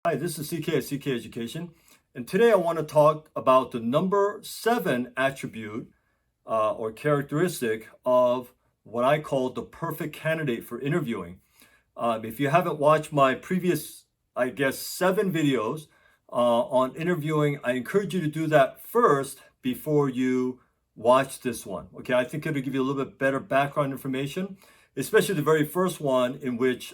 Hi, this is CK at CK Education, and today I want to talk about the number 7 attribute or characteristic of what I call the perfect candidate for interviewing. If you haven't watched my previous, 7 videos on interviewing, I encourage you to do that first before you watch this one. Okay, I think it'll give you a little bit better background information, especially the very first one in which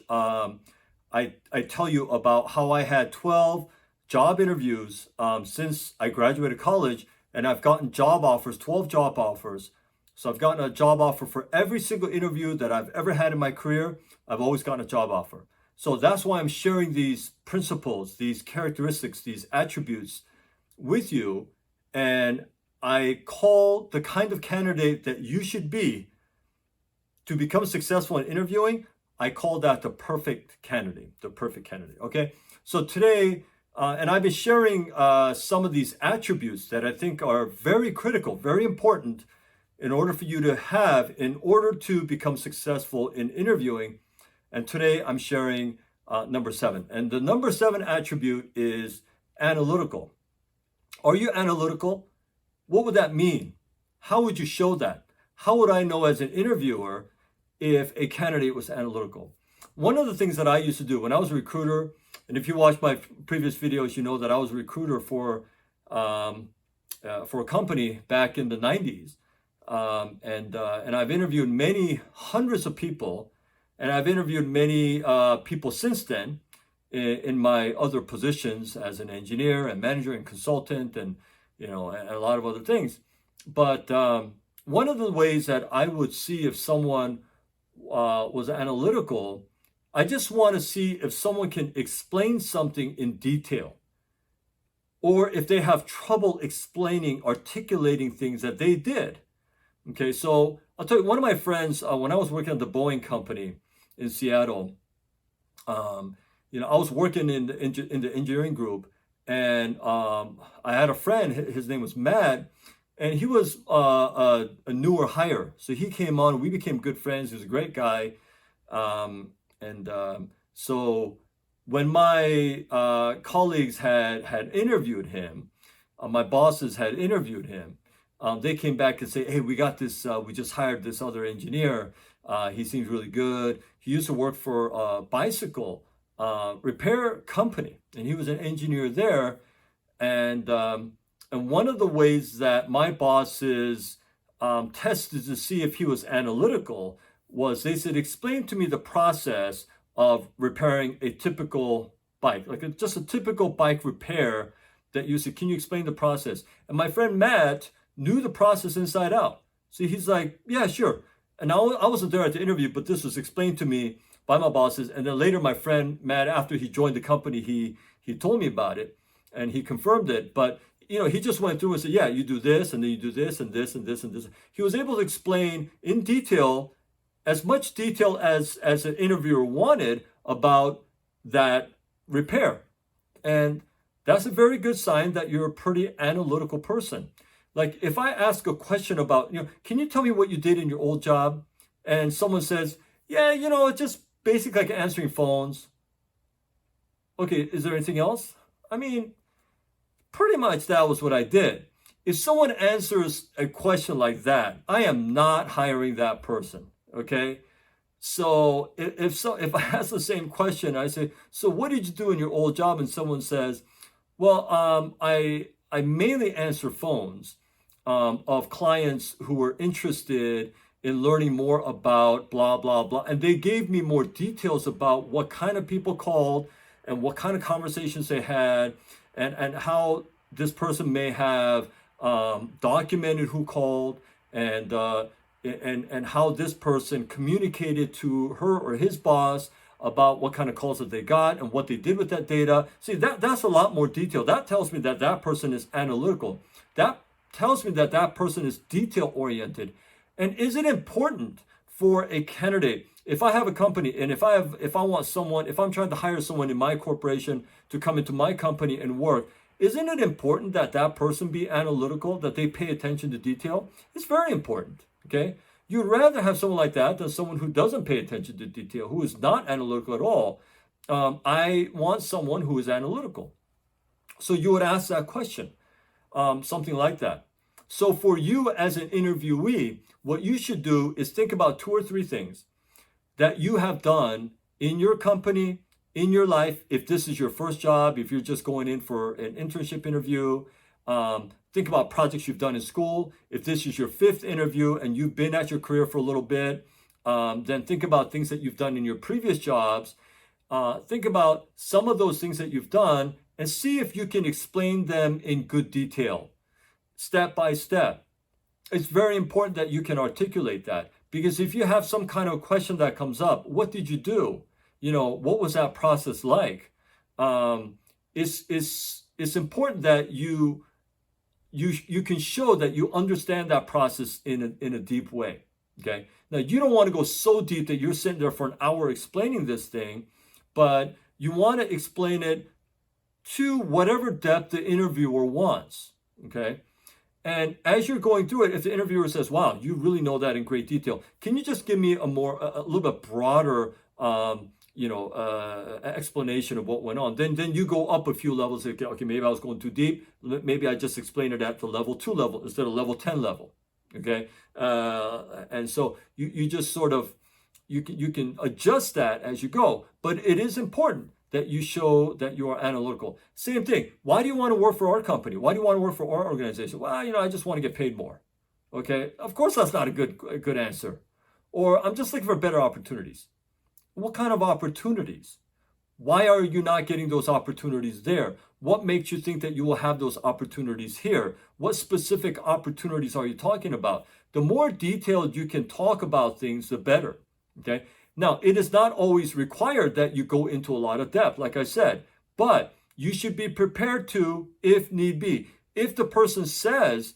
I tell you about how I had 12 job interviews since I graduated college, and I've gotten job offers, 12 job offers. So I've gotten a job offer for every single interview that I've ever had in my career. I've always gotten a job offer. So that's why I'm sharing these principles, these characteristics, these attributes with you. And I call the kind of candidate that you should be to become successful in interviewing, I call that the perfect candidate, okay? So today, and I've been sharing some of these attributes that I think are very critical, very important in order for you to have, in order to become successful in interviewing. And today I'm sharing number 7. And the number 7 attribute is analytical. Are you analytical? What would that mean? How would you show that? How would I know as an interviewer if a candidate was analytical? One of the things that I used to do when I was a recruiter, and if you watch my previous videos, you know that I was a recruiter for a company back in the 90s. And I've interviewed many hundreds of people, and I've interviewed many people since then in my other positions as an engineer and manager and consultant and and a lot of other things. But one of the ways that I would see if someone was analytical, I just want to see if someone can explain something in detail, or if they have trouble explaining, articulating things that they did. Okay, so I'll tell you, one of my friends, when I was working at the Boeing company in Seattle, I was working in the engineering group, and I had a friend. His name was Matt, and he was a newer hire. So he came on, we became good friends. He was a great guy. So when my colleagues had interviewed him, my bosses had interviewed him, they came back and say, hey, we got this, we just hired this other engineer. He seems really good. He used to work for a bicycle repair company, and he was an engineer there. And one of the ways that my bosses tested to see if he was analytical was they said, explain to me the process of repairing a typical bike, like just a typical bike repair that you said, can you explain the process? And my friend Matt knew the process inside out. So he's like, yeah, sure. And I wasn't there at the interview, but this was explained to me by my bosses. And then later my friend Matt, after he joined the company, he told me about it and he confirmed it. But he just went through and said, yeah, you do this, and then you do this, and this, and this, and this. He was able to explain in detail, as much detail as an interviewer wanted about that repair. And that's a very good sign that you're a pretty analytical person. Like if I ask a question about, can you tell me what you did in your old job? And someone says, yeah, it's just basically like answering phones. Okay, is there anything else? I mean, pretty much that was what I did. If someone answers a question like that, I am not hiring that person, okay? So if I ask the same question, I say, so what did you do in your old job? And someone says, well, I mainly answer phones of clients who were interested in learning more about blah, blah, blah. And they gave me more details about what kind of people called and what kind of conversations they had, and how this person may have documented who called, and how this person communicated to her or his boss about what kind of calls that they got and what they did with that data. See, that's a lot more detail. That tells me that that person is analytical. That tells me that that person is detail oriented. And is it important for a candidate, if I have a company and if I'm trying to hire someone in my corporation to come into my company and work, isn't it important that that person be analytical, that they pay attention to detail? It's very important, okay? You'd rather have someone like that than someone who doesn't pay attention to detail, who is not analytical at all. I want someone who is analytical. So you would ask that question, something like that. So for you as an interviewee, what you should do is think about 2 or 3 things that you have done in your company, in your life. If this is your first job, if you're just going in for an internship interview, think about projects you've done in school. If this is your 5th interview and you've been at your career for a little bit, then think about things that you've done in your previous jobs. Think about some of those things that you've done and see if you can explain them in good detail, step by step. It's very important that you can articulate that, because if you have some kind of question that comes up, what did you do? What was that process like? It's important that you can show that you understand that process in a deep way. Okay. Now you don't want to go so deep that you're sitting there for an hour explaining this thing, but you want to explain it to whatever depth the interviewer wants. Okay. And as you're going through it, if the interviewer says, "Wow, you really know that in great detail. Can you just give me a little bit broader, explanation of what went on?" Then you go up a few levels. Okay, maybe I was going too deep. Maybe I just explained it at the level 2 level instead of level 10 level. Okay, and so you just sort of you can adjust that as you go. But it is important that you show that you are analytical. Same thing. Why do you want to work for our company? Why do you want to work for our organization? Well, I just want to get paid more. Okay. Of course, that's not a good answer. Or I'm just looking for better opportunities. What kind of opportunities? Why are you not getting those opportunities there? What makes you think that you will have those opportunities here? What specific opportunities are you talking about? The more detailed you can talk about things, the better. Okay. Now, it is not always required that you go into a lot of depth, like I said, but you should be prepared to, if need be. If the person says,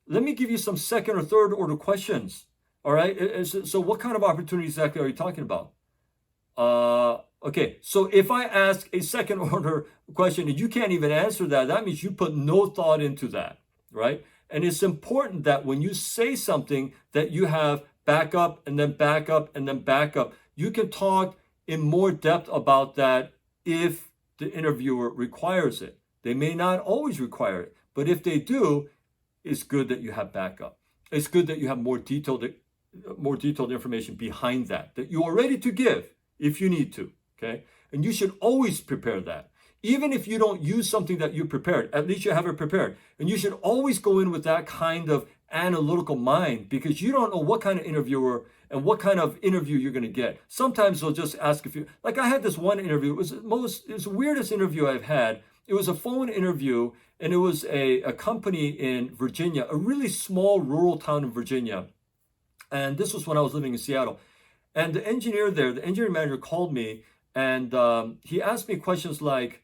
"Let me give you some second or third order questions," all right? So what kind of opportunities exactly are you talking about? Okay, so if I ask a second order question and you can't even answer that, that means you put no thought into that, right? And it's important that when you say something that you have backup and then backup and then backup. You can talk in more depth about that if the interviewer requires it. They may not always require it, but if they do, it's good that you have backup. It's good that you have more detailed information behind that you are ready to give if you need to, okay? And you should always prepare that. Even if you don't use something that you prepared, at least you have it prepared. And you should always go in with that kind of analytical mind, because you don't know what kind of interviewer and what kind of interview you're going to get. Sometimes they'll just ask if you, like I had this one interview, it was the weirdest interview I've had. It was a phone interview, and it was a company in Virginia, a really small rural town in Virginia. And this was when I was living in Seattle. And the engineer there, the engineering manager called me, and he asked me questions like,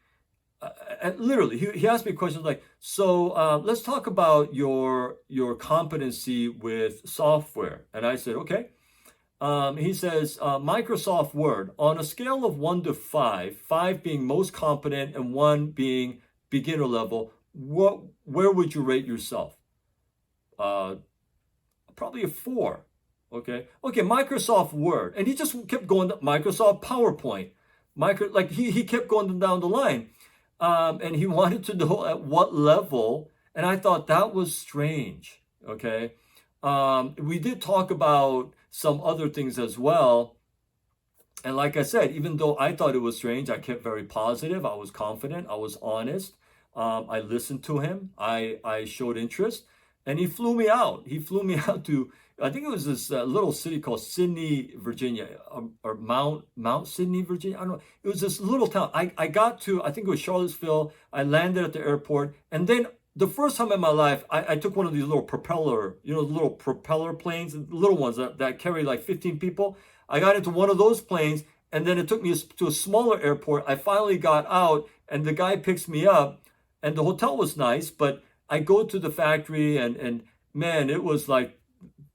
literally, he asked me questions like, "So let's talk about your competency with software." And I said, "Okay." He says, "Microsoft Word, on a scale of 1 to 5, 5 being most competent and 1 being beginner level, where would you rate yourself?" Probably a 4. Okay, Microsoft Word. And he just kept going to Microsoft PowerPoint. He kept going down the line. And he wanted to know at what level. And I thought that was strange. Okay. We did talk about some other things as well. And like I said, even though I thought it was strange, I kept very positive. I was confident. I was honest. I listened to him. I showed interest. And he flew me out. He flew me out to, I think it was this little city called Sydney, Virginia, or Mount Sydney, Virginia. I don't know. It was this little town. I got to, I think it was Charlottesville. I landed at the airport. And then the first time in my life, I took one of these little little propeller planes, the little ones that carry like 15 people. I got into one of those planes, and then it took me to a smaller airport. I finally got out, and the guy picks me up, and the hotel was nice, but I go to the factory, and man, it was like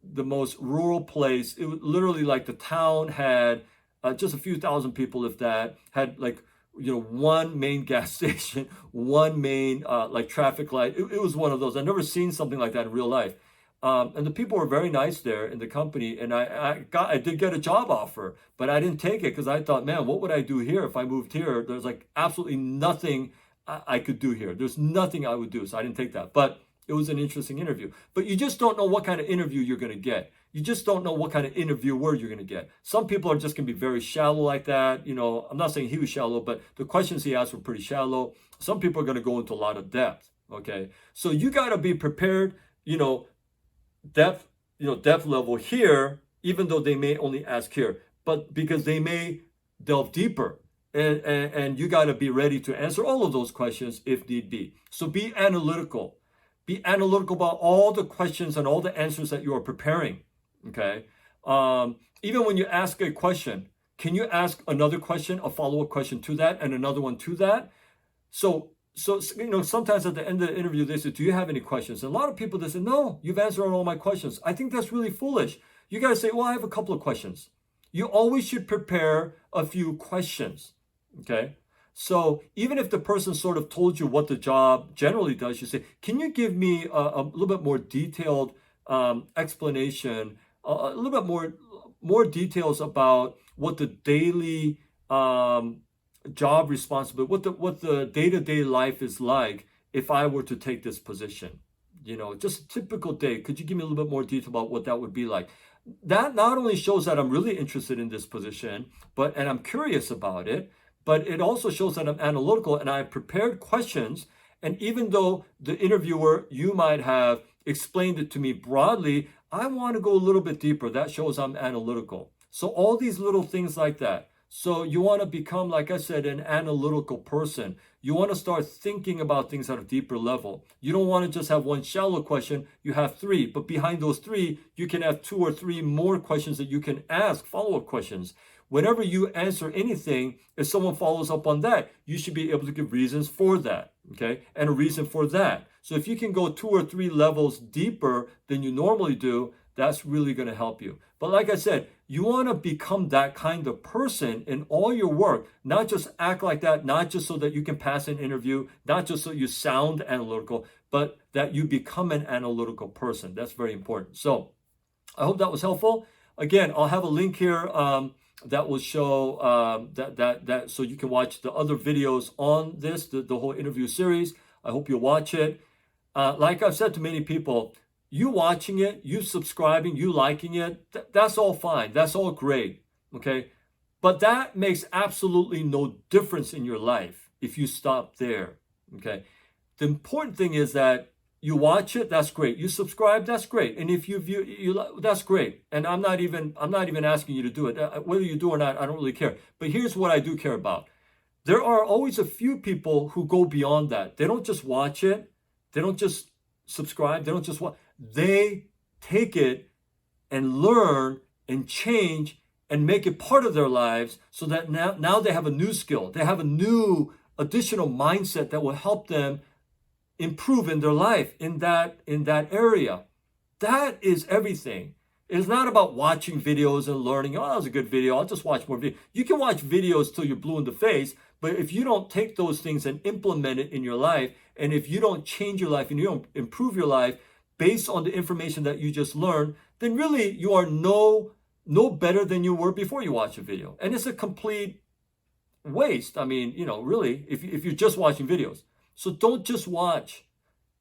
the most rural place. It was literally like the town had just a few thousand people, if that, had like, one main gas station, one main like traffic light. It was one of those. I've never seen something like that in real life. And the people were very nice there in the company, and I did get a job offer, but I didn't take it because I thought, man, what would I do here if I moved here? There's like absolutely nothing I could do here. There's nothing I would do, so I didn't take that. But it was an interesting interview. But you just don't know what kind of interview you're going to get. You just don't know what kind of interviewer you're going to get. Some people are just going to be very shallow like that. You know, I'm not saying he was shallow, but the questions he asked were pretty shallow. Some people are going to go into a lot of depth. Okay, so you got to be prepared. Depth level here, even though they may only ask here, but because they may delve deeper. And you got to be ready to answer all of those questions if need be. So be analytical. Be analytical about all the questions and all the answers that you are preparing. Okay. Even when you ask a question, can you ask another question, a follow-up question to that, and another one to that? So sometimes at the end of the interview, they say, do you have any questions? And a lot of people, they say, no, you've answered all my questions. I think that's really foolish. You got to say, well, I have a couple of questions. You always should prepare a few questions. Okay. So even if the person sort of told you what the job generally does, you say, can you give me a little bit more detailed explanation, a little bit more details about what the daily job responsibility, what the day-to-day life is like if I were to take this position? Just a typical day. Could you give me a little bit more detail about what that would be like? That not only shows that I'm really interested in this position, and I'm curious about it, but it also shows that I'm analytical and I prepared questions. And even though the interviewer, you might have explained it to me broadly, I want to go a little bit deeper. That shows I'm analytical. So all these little things like that. So you want to become, like I said, an analytical person. You want to start thinking about things at a deeper level. You don't want to just have one shallow question. You have three, but behind those three, you can have 2 or 3 more questions that you can ask, follow-up questions. Whenever you answer anything, if someone follows up on that, you should be able to give reasons for that, okay? And a reason for that. So if you can go 2 or 3 levels deeper than you normally do, that's really going to help you. But like I said, you want to become that kind of person in all your work, not just act like that, not just so that you can pass an interview, not just so you sound analytical, but that you become an analytical person. That's very important. So I hope that was helpful. Again, I'll have a link here that will show that so you can watch the other videos on this, the whole interview series. I hope you'll watch it. Like I've said to many people, you watching it, you subscribing, you liking it, that's all fine. That's all great. Okay. But that makes absolutely no difference in your life if you stop there. Okay. The important thing is that you watch it, that's great. You subscribe, that's great. And if you view, that's great. And I'm not even asking you to do it. Whether you do or not, I don't really care. But here's what I do care about. There are always a few people who go beyond that. They don't just watch it. They don't just subscribe. They don't just watch. They take it and learn and change and make it part of their lives so that now they have a new skill. They have a new additional mindset that will help them improve in their life in that area. That is everything. It's not about watching videos and learning, oh, that was a good video, I'll just watch more videos. You can watch videos till you're blue in the face, but if you don't take those things and implement it in your life, and if you don't change your life and you don't improve your life based on the information that you just learned, then really you are no better than you were before you watch a video. And it's a complete waste. I mean, really, if you're just watching videos. So don't just watch,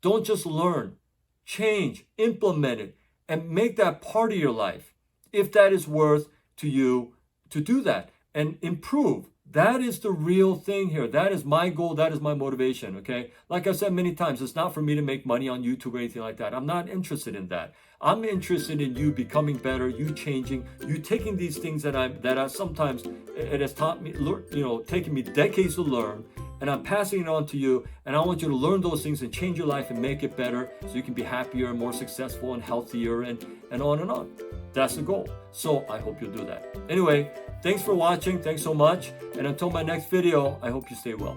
don't just learn, change, implement it, and make that part of your life if that is worth to you to do that and improve. That is the real thing here. That is my goal. That is my motivation. Okay. Like I've said many times, it's not for me to make money on YouTube or anything like that. I'm not interested in that. I'm interested in you becoming better, you changing, you taking these things that I sometimes it has taught me, taken me decades to learn, and I'm passing it on to you. And I want you to learn those things and change your life and make it better so you can be happier and more successful and healthier and on and on. That's the goal. So I hope you'll do that. Anyway, thanks for watching. Thanks so much. And until my next video, I hope you stay well.